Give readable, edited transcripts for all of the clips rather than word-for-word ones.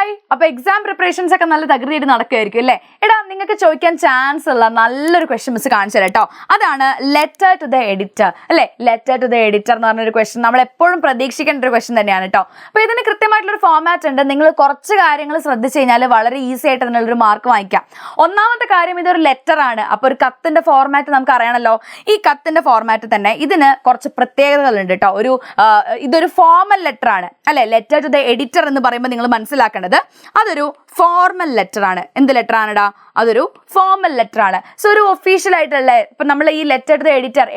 Hi. അപ്പോൾ exam preparations ഒക്കെ നല്ല തകൃതിയായിട്ട് നടക്കുകയായിരിക്കും അല്ലേ? എടാ, നിങ്ങൾക്ക് ചോദിക്കാൻ ചാൻസ് ഉള്ള നല്ലൊരു ക്വസ്റ്റ്യൻ മിസ് കാണിച്ചു തരാം കേട്ടോ. അതാണ് ലെറ്റർ ടു ദ എഡിറ്റർ അല്ലേ? ലെറ്റർ ടു ദ എഡിറ്റർ എന്ന് പറഞ്ഞൊരു ക്വസ്റ്റ്യൻ നമ്മൾ എപ്പോഴും പ്രതീക്ഷിക്കേണ്ട ഒരു ക്വസ്റ്റ്യൻ തന്നെയാണ് കേട്ടോ. അപ്പോൾ ഇതിന് കൃത്യമായിട്ടുള്ളൊരു ഫോമാറ്റ് ഉണ്ട്. നിങ്ങൾ കുറച്ച് കാര്യങ്ങൾ ശ്രദ്ധിച്ചു കഴിഞ്ഞാൽ വളരെ ഈസി ആയിട്ട് അതിനുള്ളൊരു മാർക്ക് വാങ്ങിക്കാം. ഒന്നാമത്തെ കാര്യം, ഇതൊരു ലെറ്റർ ആണ്. അപ്പോൾ ഒരു കത്തിന്റെ ഫോർമാറ്റ് നമുക്ക് അറിയണമല്ലോ. ഈ കത്തിന്റെ ഫോർമാറ്റ് തന്നെ ഇതിന് കുറച്ച് പ്രത്യേകതകളുണ്ട് കേട്ടോ. ഇതൊരു ഫോർമൽ ലെറ്റർ ആണ് അല്ലെ? ലെറ്റർ ടു ദ എഡിറ്റർ എന്ന് പറയുമ്പോൾ നിങ്ങൾ മനസ്സിലാക്കേണ്ടത് അതൊരു ഫോർമൽ ലെറ്റർ ആണ്. എന്ത് ലെറ്റർ ആണെടാ? അതൊരു ഫോർമൽ ലെറ്റർ ആണ്. സോ ഒരു ഒഫീഷ്യൽ ആയിട്ടുള്ള ഇപ്പൊ നമ്മൾ ഈ ലെറ്റർ ടു ദ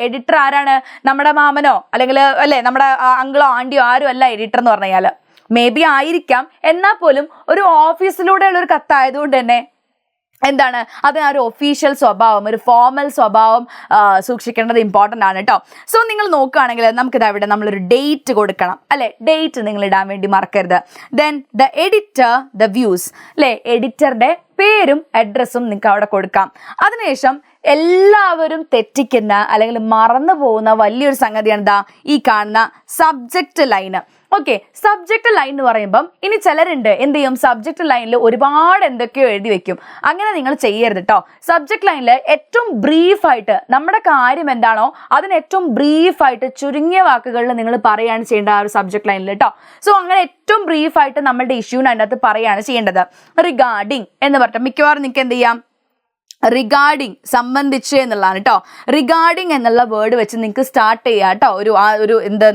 എഡിറ്റർ ആരാണ്? നമ്മുടെ മാമനോ അല്ലെങ്കിൽ അല്ലെ നമ്മുടെ അങ്കിളോ ആന്റിയോ ആരും അല്ല എഡിറ്റർ എന്ന് പറഞ്ഞു കഴിഞ്ഞാൽ. മേ ബി ആയിരിക്കാം, എന്നാൽ പോലും ഒരു ഓഫീസിലൂടെയുള്ള ഒരു കത്തായതുകൊണ്ട് തന്നെ എന്താണ് അതിനൊരു ഒഫീഷ്യൽ സ്വഭാവം, ഒരു ഫോർമൽ സ്വഭാവം സൂക്ഷിക്കേണ്ടത് ഇമ്പോർട്ടൻ്റ് ആണ് കേട്ടോ. സോ നിങ്ങൾ നോക്കുകയാണെങ്കിൽ നമുക്കിത് അവിടെ നമ്മളൊരു ഡേറ്റ് കൊടുക്കണം അല്ലെ? ഡേറ്റ് നിങ്ങൾ ഇടാൻ വേണ്ടി മറക്കരുത്. Then the editor the views അല്ലെ? എഡിറ്ററുടെ പേരും അഡ്രസ്സും നിങ്ങൾക്ക് അവിടെ കൊടുക്കാം. അതിനുശേഷം എല്ലാവരും തെറ്റിക്കുന്ന അല്ലെങ്കിൽ മറന്നു പോകുന്ന വലിയൊരു സംഗതിയാണ് എന്താ? ഈ കാണുന്ന subject line. Okay, subject line എന്ന് പറയുമ്പം ഇനി ചിലരുണ്ട് എന്ത് ചെയ്യും, സബ്ജക്റ്റ് ലൈനിൽ ഒരുപാട് എന്തൊക്കെയോ എഴുതി വെക്കും. അങ്ങനെ നിങ്ങൾ ചെയ്യരുത് കേട്ടോ. സബ്ജക്റ്റ് ലൈനിൽ ഏറ്റവും ബ്രീഫായിട്ട് നമ്മുടെ കാര്യം എന്താണോ അതിന് ഏറ്റവും ബ്രീഫായിട്ട് ചുരുങ്ങിയ വാക്കുകളിൽ നിങ്ങൾ പറയുകയാണ് ചെയ്യേണ്ടത് ആ ഒരു സബ്ജക്റ്റ് ലൈനിൽ കേട്ടോ. സോ അങ്ങനെ ഏറ്റവും ബ്രീഫായിട്ട് നമ്മുടെ ഇഷ്യൂവിന് അതിനകത്ത് പറയുകയാണ് ചെയ്യേണ്ടത്. റിഗാർഡിങ് എന്ന് പറഞ്ഞിട്ട് മിക്കവാറും നിങ്ങൾക്ക് എന്ത് ചെയ്യാം, റിഗാർഡിങ് സംബന്ധിച്ച് എന്നുള്ളതാണ് കേട്ടോ. റിഗാർഡിങ് എന്നുള്ള വേർഡ് വെച്ച് നിങ്ങൾക്ക് സ്റ്റാർട്ട് ചെയ്യാം കേട്ടോ ഒരു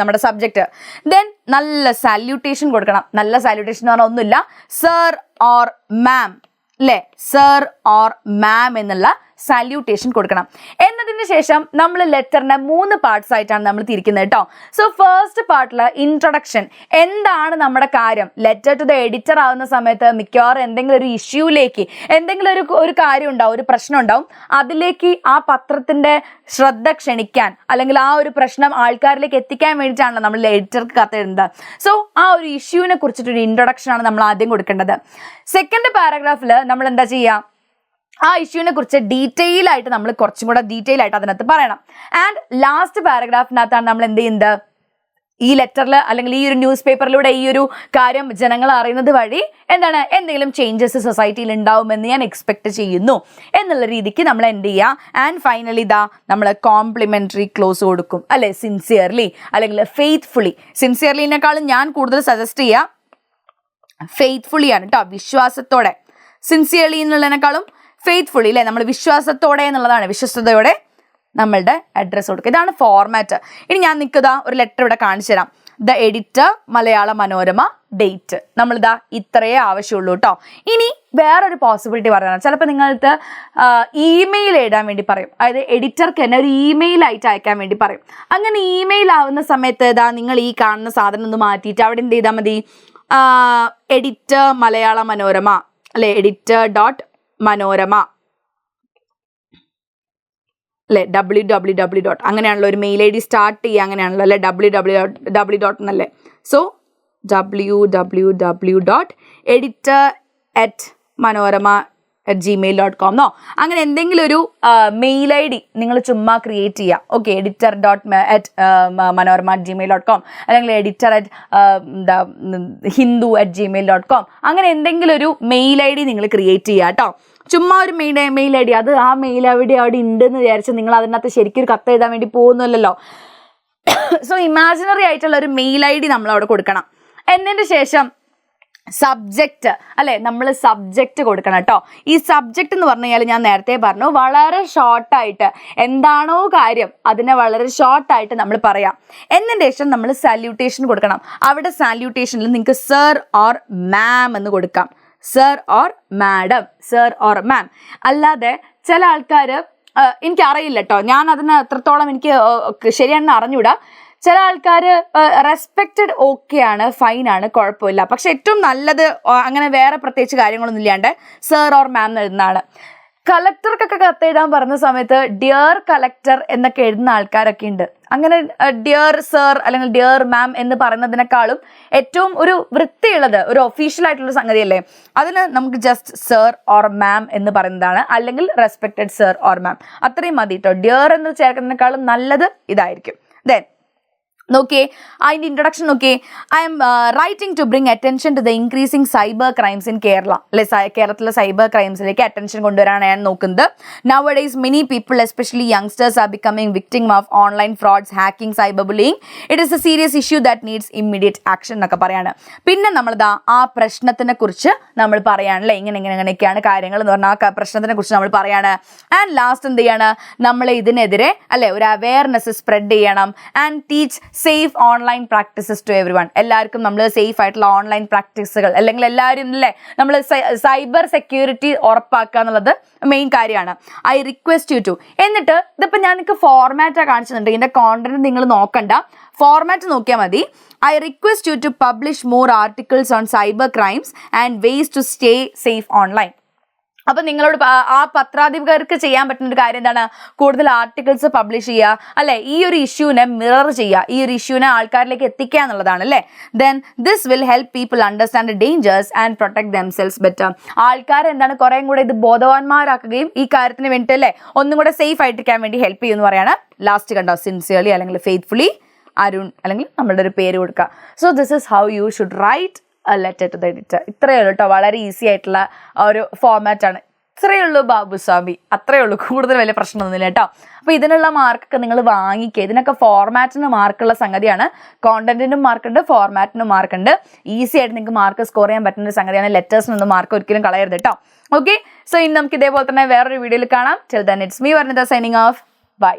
നമ്മുടെ സബ്ജക്റ്റ്. ദെൻ നല്ല സാല്യൂട്ടേഷൻ കൊടുക്കണം. നല്ല സാല്യൂട്ടേഷൻ എന്ന് പറഞ്ഞാൽ ഒന്നുമില്ല, സർ ഓർ മാം അല്ലേ? സർ ഓർ മാം എന്നുള്ള സാല്യൂട്ടേഷൻ കൊടുക്കണം. എന്നതിന് ശേഷം നമ്മൾ ലെറ്ററിനെ 3 പാർട്സ് ആയിട്ടാണ് നമ്മൾ തിരിക്കുന്നത് കേട്ടോ. സോ ഫസ്റ്റ് പാർട്ടിൽ ഇൻട്രൊഡക്ഷൻ, എന്താണ് നമ്മുടെ കാര്യം. ലെറ്റർ ടു ദ എഡിറ്റർ ആവുന്ന സമയത്ത് മിക്കവാറും എന്തെങ്കിലും ഒരു ഇഷ്യൂലേക്ക് എന്തെങ്കിലും ഒരു കാര്യം ഉണ്ടാവും, ഒരു പ്രശ്നം ഉണ്ടാവും. അതിലേക്ക് ആ പത്രത്തിന്റെ ശ്രദ്ധ ക്ഷണിക്കാൻ അല്ലെങ്കിൽ ആ ഒരു പ്രശ്നം ആൾക്കാരിലേക്ക് എത്തിക്കാൻ വേണ്ടിയിട്ടാണല്ലോ നമ്മൾ എഡിറ്റർക്ക് കത്തെഴുതുന്നത്. സോ ആ ഒരു ഇഷ്യൂവിനെ കുറിച്ചിട്ടൊരു ഇൻട്രൊഡക്ഷൻ ആണ് നമ്മൾ ആദ്യം കൊടുക്കേണ്ടത്. സെക്കൻഡ് പാരഗ്രാഫിൽ നമ്മൾ എന്താ ചെയ്യുക, ആ ഇഷ്യൂവിനെ കുറിച്ച് ഡീറ്റെയിൽ ആയിട്ട് നമ്മൾ കുറച്ചും കൂടെ ഡീറ്റെയിൽ ആയിട്ട് അതിനകത്ത് പറയണം. ആൻഡ് ലാസ്റ്റ് പാരഗ്രാഫിനകത്താണ് നമ്മൾ എന്ത് ചെയ്യുന്നത്, ഈ ലെറ്ററിൽ അല്ലെങ്കിൽ ഈ ഒരു ന്യൂസ് പേപ്പറിലൂടെ ഈ ഒരു കാര്യം ജനങ്ങൾ അറിയുന്നത് വഴി എന്താണ് എന്തെങ്കിലും ചേഞ്ചസ് സൊസൈറ്റിയിൽ ഉണ്ടാവുമെന്ന് ഞാൻ എക്സ്പെക്ട് ചെയ്യുന്നു എന്നുള്ള രീതിക്ക് നമ്മൾ എന്ത് ചെയ്യുക. ആൻഡ് ഫൈനലി ഇതാ നമ്മൾ കോംപ്ലിമെന്ററി ക്ലോസ് കൊടുക്കും അല്ലെ? സിൻസിയർലി അല്ലെങ്കിൽ ഫെയ്ത്ത്ഫുള്ളി. സിൻസിയർലിനേക്കാളും ഞാൻ കൂടുതൽ സജസ്റ്റ് ചെയ്യുക ഫെയ്ത്ത്ഫുള്ളി ആണ് കേട്ടോ, വിശ്വാസത്തോടെ. സിൻസിയർലി എന്നുള്ളതിനേക്കാളും ഫെയ്ത്ത്ഫുള്ളി അല്ലേ? നമ്മൾ വിശ്വാസത്തോടെ എന്നുള്ളതാണ്, വിശ്വസ്തയോടെ നമ്മളുടെ അഡ്രസ്സ് കൊടുക്കുക. ഇതാണ് ഫോർമാറ്റ്. ഇനി ഞാൻ നിൽക്കുക ഒരു ലെറ്റർ ഇവിടെ കാണിച്ചു തരാം. The editor, Malayala Manorama, date. നമ്മളിതാ ഇത്രയേ ആവശ്യമുള്ളൂ കേട്ടോ. ഇനി വേറൊരു പോസിബിലിറ്റി പറയുന്നത്, ചിലപ്പോൾ നിങ്ങൾക്ക് ഇമെയിൽ എഴുതാൻ വേണ്ടി പറയും. അതായത് എഡിറ്റർക്ക് തന്നെ ഒരു ഇമെയിൽ ആയിട്ട് അയക്കാൻ വേണ്ടി പറയും. അങ്ങനെ ഇമെയിൽ ആവുന്ന സമയത്ത് ഇതാ നിങ്ങൾ ഈ കാണുന്ന സാധനം ഒന്ന് മാറ്റിയിട്ട് അവിടെ എന്ത് ചെയ്താൽ മതി, എഡിറ്റർ മലയാള മനോരമ അല്ലെ? എഡിറ്റർ .മനോരമ അല്ലെ? www. അങ്ങനെയാണല്ലോ ഒരു മെയിൽ ID സ്റ്റാർട്ട് ചെയ്യുക, അങ്ങനെയാണല്ലോ അല്ലെ? www എന്നല്ലേ? സോ www.editor@manorama@gmail.com അങ്ങനെ എന്തെങ്കിലും ഒരു മെയിൽ ID നിങ്ങൾ ചുമ്മാ ക്രിയേറ്റ് ചെയ്യുക. ഓക്കെ, editor.manorama@gmail.com അല്ലെങ്കിൽ editor@hindu@gmail.com അങ്ങനെ എന്തെങ്കിലും ഒരു മെയിൽ ID നിങ്ങൾ ക്രിയേറ്റ് ചെയ്യുക കേട്ടോ. ചുമ്മാ ഒരു മെയിൽ ID, അത് ആ മെയിൽ അവിടെ ഉണ്ടെന്ന് വിചാരിച്ച് നിങ്ങൾ അതിനകത്ത് ശരിക്കും ഒരു കത്ത് എഴുതാൻ വേണ്ടി പോകുന്നില്ലല്ലോ. സോ ഇമാജിനറി ആയിട്ടുള്ള ഒരു മെയിൽ ID നമ്മൾ അവിടെ കൊടുക്കണം. എന്നതിന് ശേഷം സബ്ജക്റ്റ് അല്ലെ? നമ്മൾ സബ്ജക്റ്റ് കൊടുക്കണം കേട്ടോ. ഈ സബ്ജക്റ്റ് എന്ന് പറഞ്ഞു കഴിഞ്ഞാൽ ഞാൻ നേരത്തെ പറഞ്ഞു, വളരെ ഷോർട്ടായിട്ട് എന്താണോ കാര്യം അതിനെ വളരെ ഷോർട്ടായിട്ട് നമ്മൾ പറയാം. എന്നതിന് ശേഷം നമ്മൾ സാല്യൂട്ടേഷൻ കൊടുക്കണം. അവിടെ സാല്യൂട്ടേഷനിൽ നിങ്ങൾക്ക് സർ ഓർ മാം എന്ന് കൊടുക്കാം. Sir or madam, sir or ma'am. അല്ലാതെ ചില ആൾക്കാർ, എനിക്കറിയില്ല കേട്ടോ, ഞാൻ അതിന് എത്രത്തോളം എനിക്ക് ശരിയാണെന്ന് അറിഞ്ഞൂടാ. ചില ആൾക്കാർ റെസ്പെക്റ്റഡ് ഓക്കെയാണ്, ഫൈനാണ്, കുഴപ്പമില്ല. പക്ഷെ ഏറ്റവും നല്ലത് അങ്ങനെ വേറെ പ്രത്യേകിച്ച് കാര്യങ്ങളൊന്നും ഇല്ലാണ്ട് സർ ഓർ മാം എഴുതുന്നതാണ്. കളക്ടർക്കൊക്കെ കത്തെഴുതാൻ പറഞ്ഞ സമയത്ത് ഡിയർ കളക്ടർ എന്നൊക്കെ എഴുതുന്ന ആൾക്കാരൊക്കെ ഉണ്ട്. അങ്ങനെ ഡിയർ സർ അല്ലെങ്കിൽ ഡിയർ മാം എന്ന് പറയുന്നതിനേക്കാളും ഏറ്റവും ഒരു വൃത്തിയുള്ളത് ഒരു ഒഫീഷ്യൽ ആയിട്ടുള്ള സംഗതിയല്ലേ, അതിന് നമുക്ക് ജസ്റ്റ് സർ ഓർ മാം എന്ന് പറയുന്നതാണ്. അല്ലെങ്കിൽ റെസ്പെക്റ്റഡ് സർ ഓർ മാം, അത്രയും മതി കേട്ടോ. ഡിയർ എന്ന് ചേർക്കുന്നതിനേക്കാളും നല്ലത് ഇതായിരിക്കും. ദെൻ നോക്കിയേ, അതിൻ്റെ ഇൻട്രൊഡക്ഷൻ നോക്കിയേ. I am writing to bring attention to the increasing cyber crimes in Kerala. അല്ലെ, കേരളത്തിലെ സൈബർ ക്രൈംസിലേക്ക് അറ്റൻഷൻ കൊണ്ടുവരാനാണ് ഞാൻ നോക്കുന്നത്. Nowadays many people especially youngsters are becoming victim of online frauds, hacking, cyber bullying. It is a serious issue that needs immediate action എന്നൊക്കെ പറയാണ്. പിന്നെ നമ്മളിതാ ആ പ്രശ്നത്തിനെ കുറിച്ച് നമ്മൾ പറയാണല്ലേ, ഇങ്ങനെയൊക്കെയാണ് കാര്യങ്ങൾ എന്ന് പറഞ്ഞാൽ ആ പ്രശ്നത്തിനെ കുറിച്ച് നമ്മൾ പറയാണ്. ആൻഡ് ലാസ്റ്റ് എന്ത് ചെയ്യാണ്, നമ്മൾ ഇതിനെതിരെ അല്ലെ ഒരു അവയർനെസ് സ്പ്രെഡ് ചെയ്യണം. And teach safe online practices to everyone. എല്ലാവർക്കും നമ്മൾ സേഫ് ആയിട്ടുള്ള ഓൺലൈൻ പ്രാക്ടീസുകൾ, അല്ലെങ്കിൽ എല്ലാവരും അല്ലേ നമ്മൾ സൈബർ സെക്യൂരിറ്റി ഉറപ്പാക്കുക എന്നുള്ളത് മെയിൻ കാര്യമാണ്. I request you to. എന്നിട്ട് ഇതിപ്പോൾ ഞാൻ നിങ്ങൾക്ക് ഫോർമാറ്റാണ് കാണിച്ചിട്ടുണ്ട്, ഇതിൻ്റെ കോണ്ടന്റ് നിങ്ങൾ നോക്കണ്ട, ഫോർമാറ്റ് നോക്കിയാൽ മതി. I request you to publish more articles on cyber crimes and ways to stay safe online. അപ്പം നിങ്ങളോട് ആ പത്രാധിപർക്ക് ചെയ്യാൻ പറ്റുന്ന ഒരു കാര്യം എന്താണ്, കൂടുതൽ ആർട്ടിക്കിൾസ് പബ്ലിഷ് ചെയ്യുക, അല്ലെ, ഈ ഒരു ഇഷ്യൂനെ മിറർ ചെയ്യുക, ഈ ഒരു ഇഷ്യൂനെ ആൾക്കാരിലേക്ക് എത്തിക്കുക എന്നുള്ളതാണ് അല്ലേ. Then this will help people understand dangers and protect themselves better. ആൾക്കാരെ എന്താണ് കുറേയും കൂടെ ഇത് ബോധവാന്മാരാക്കുകയും ഈ കാര്യത്തിന് വേണ്ടിയിട്ട് അല്ലേ ഒന്നും കൂടെ സേഫ് ആയിട്ടിരിക്കാൻ വേണ്ടി ഹെൽപ്പ് ചെയ്യുമെന്ന് പറയാണ്. ലാസ്റ്റ് കണ്ടോ, സിൻസിയർലി അല്ലെങ്കിൽ ഫെയ്ത്ത്ഫുള്ളി അരുൺ, അല്ലെങ്കിൽ നമ്മളുടെ ഒരു പേര് കൊടുക്കുക. So this is how you should write letter to the editor. ഇത്രയേ ഉള്ളൂ കേട്ടോ, വളരെ ഈസി ആയിട്ടുള്ള ഒരു ഫോർമാറ്റാണ്. ഇത്രയേ ഉള്ളൂ ബാബുസ്വാമി, അത്രയേ ഉള്ളൂ, കൂടുതൽ വലിയ പ്രശ്നമൊന്നുമില്ല കേട്ടോ. അപ്പോൾ ഇതിനുള്ള മാർക്കൊക്കെ നിങ്ങൾ വാങ്ങിക്കുക. ഇതിനൊക്കെ ഫോർമാറ്റിന് മാർക്കുള്ള സംഗതിയാണ്. കോണ്ടന്റിനും മാർക്കുണ്ട്, ഫോർമാറ്റിനും മാർക്കുണ്ട്. ഈസി ആയിട്ട് നിങ്ങൾക്ക് മാർക്ക് സ്കോർ ചെയ്യാൻ പറ്റുന്ന ഒരു സംഗതിയാണ്. ലെറ്റേഴ്സിനൊന്നും മാർക്ക് ഒരിക്കലും കളയരുത് കേട്ടോ. ഓക്കെ, സോ ഇനി നമുക്ക് ഇതേപോലെ തന്നെ വേറൊരു വീഡിയോയിൽ കാണാം. Till then it's me Varnitha signing off. By.